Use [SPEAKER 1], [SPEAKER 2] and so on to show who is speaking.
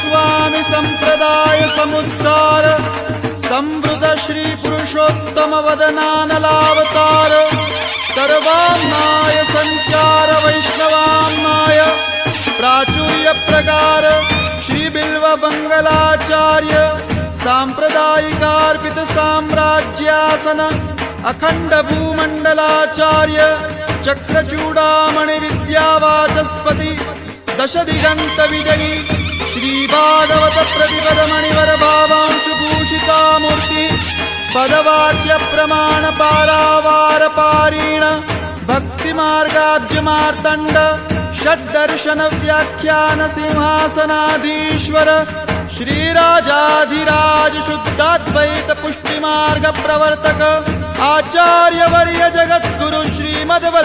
[SPEAKER 1] स्वामी संप्रदाय समुद्धार संवृत श्री पुरुषोत्तम वदनानलावतार सर्वाम्नाय संचार वैष्णवाम्नाय प्राचुर्य प्रकार श्री बिल्व मंगलाचार्य सांप्रदायिकार्पित साम्राज्यासन अखंड भूमंडलाचार्य चक्रचूडामणि विद्यावाचस्पति दश दिगंत विजयी श्री भागवत प्रतिपद मणिवर भावांशु भूषिता मूर्ति पदवाक्य प्रमाण पारावार पारीण भक्ति मार्गाब्ज मार्तंड षड्दर्शन व्याख्यान सिंहासनाधीश्वर श्रीराजाधिराज शुद्धाद्वैत पुष्टि मार्ग प्रवर्तक आचार्य वर्य जगद्गुरु श्रीमद्